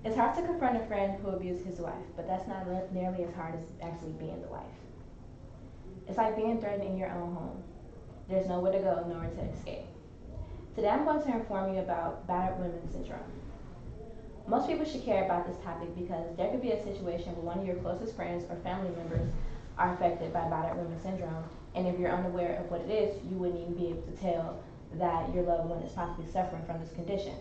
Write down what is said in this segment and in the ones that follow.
It's hard to confront a friend who abused his wife, but that's not nearly as hard as actually being the wife. It's like being threatened in your own home. There's nowhere to go, nowhere to escape. Today I'm going to inform you about battered women syndrome. Most people should care about this topic because there could be a situation where one of your closest friends or family members are affected by battered women syndrome, and if you're unaware of what it is, you wouldn't even be able to tell that your loved one is possibly suffering from this condition.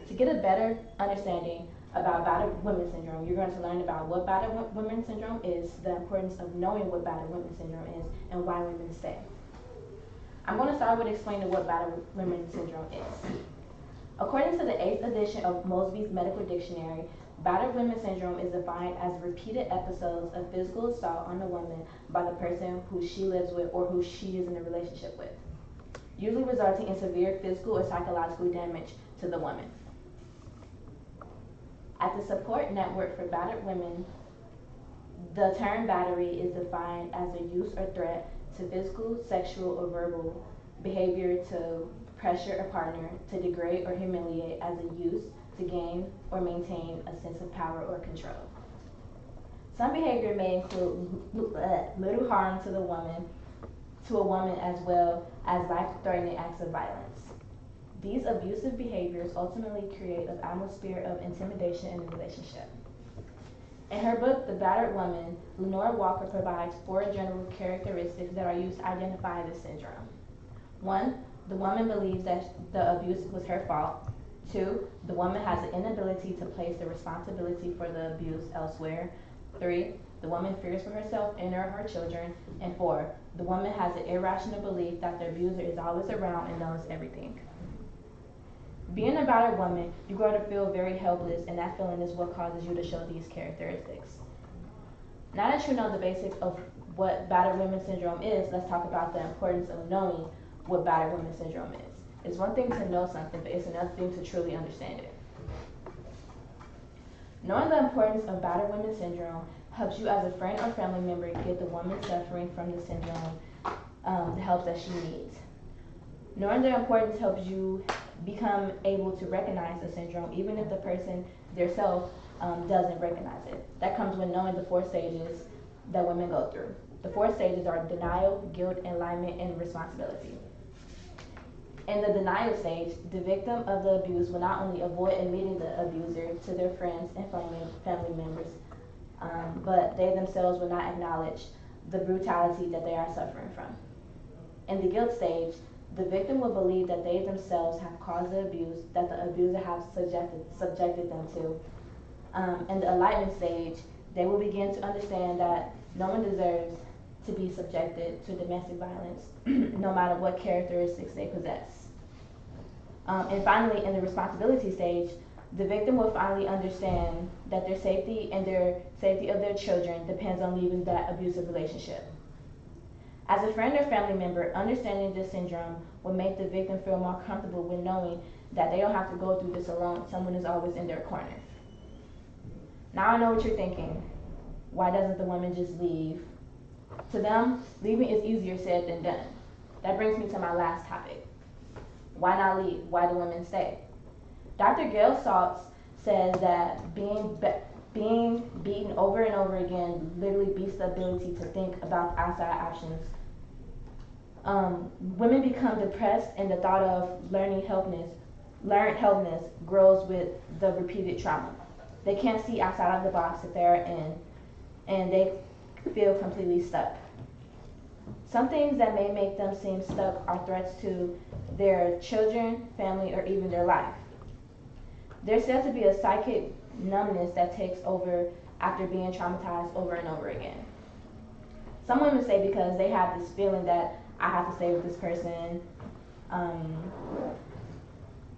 To get a better understanding about battered women syndrome, you're going to learn about what battered women syndrome is, the importance of knowing what battered women syndrome is, and why women stay. I'm going to start with explaining what battered women syndrome is. According to the 8th edition of Mosby's Medical Dictionary, battered women syndrome is defined as repeated episodes of physical assault on a woman by the person who she lives with or who she is in a relationship with, usually resulting in severe physical or psychological damage to the woman. At the Support Network for Battered Women, the term battery is defined as a use or threat to physical, sexual, or verbal behavior to pressure a partner to degrade or humiliate as a use to gain or maintain a sense of power or control. Some behavior may include little harm to a woman as well as life-threatening acts of violence. These abusive behaviors ultimately create an atmosphere of intimidation in the relationship. In her book, The Battered Woman, Lenore Walker provides 4 general characteristics that are used to identify this syndrome. 1, the woman believes that the abuse was her fault. 2, the woman has an inability to place the responsibility for the abuse elsewhere. 3, the woman fears for herself and or her children. And 4, the woman has an irrational belief that the abuser is always around and knows everything. Being a battered woman, you grow to feel very helpless, and that feeling is what causes you to show these characteristics. Now that you know the basics of what battered women syndrome is, let's talk about the importance of knowing what battered women syndrome is. It's one thing to know something, but it's another thing to truly understand it. Knowing the importance of battered women syndrome helps you as a friend or family member get the woman suffering from the syndrome the help that she needs. Knowing the importance helps you become able to recognize the syndrome even if the person themselves doesn't recognize it. That comes with knowing the 4 stages that women go through. The 4 stages are denial, guilt, enlightenment, and responsibility. In the denial stage, the victim of the abuse will not only avoid admitting the abuser to their friends and family members, but they themselves will not acknowledge the brutality that they are suffering from. In the guilt stage, the victim will believe that they themselves have caused the abuse that the abuser has subjected them to. In the enlightenment stage, they will begin to understand that no one deserves to be subjected to domestic violence, no matter what characteristics they possess. And finally, in the responsibility stage, the victim will finally understand that their safety and their safety of their children depends on leaving that abusive relationship. As a friend or family member, understanding this syndrome will make the victim feel more comfortable with knowing that they don't have to go through this alone. Someone is always in their corner. Now I know what you're thinking. Why doesn't the woman just leave? To them, leaving is easier said than done. That brings me to my last topic. Why not leave? Why do women stay? Dr. Gail Saltz says that being beaten over and over again literally beats the ability to think about outside options. Women become depressed, and the thought of learned helplessness grows with the repeated trauma. They can't see outside of the box that they're in, and they feel completely stuck. Some things that may make them seem stuck are threats to their children, family, or even their life. There's said to be a psychic numbness that takes over after being traumatized over and over again. Some women say because they have this feeling that I have to stay with this person,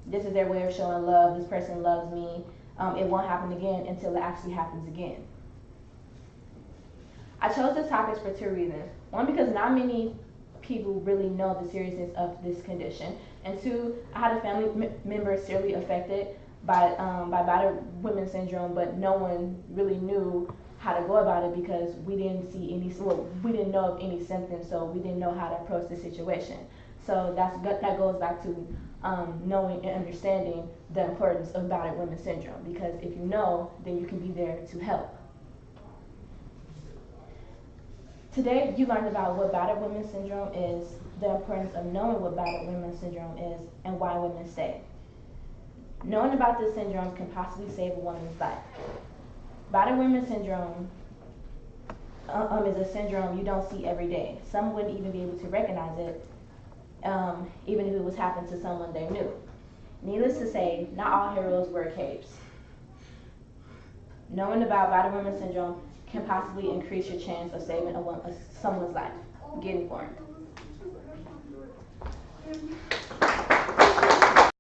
this is their way of showing love, this person loves me, it won't happen again until it actually happens again. I chose this topic for 2 reasons. 1, because not many people really know the seriousness of this condition, and 2, I had a family member seriously affected by battered women syndrome, but no one really knew how to go about it because we didn't we didn't know of any symptoms, so we didn't know how to approach the situation. So that goes back to knowing and understanding the importance of battered women syndrome, because if you know, then you can be there to help. Today, you learned about what battered women syndrome is, the importance of knowing what battered women syndrome is, and why women stay. Knowing about this syndrome can possibly save a woman's life. Battered women syndrome is a syndrome you don't see every day. Some wouldn't even be able to recognize it, even if it was happening to someone they knew. Needless to say, not all heroes wear capes. Knowing about battered women syndrome can possibly increase your chance of saving someone's life. Get informed.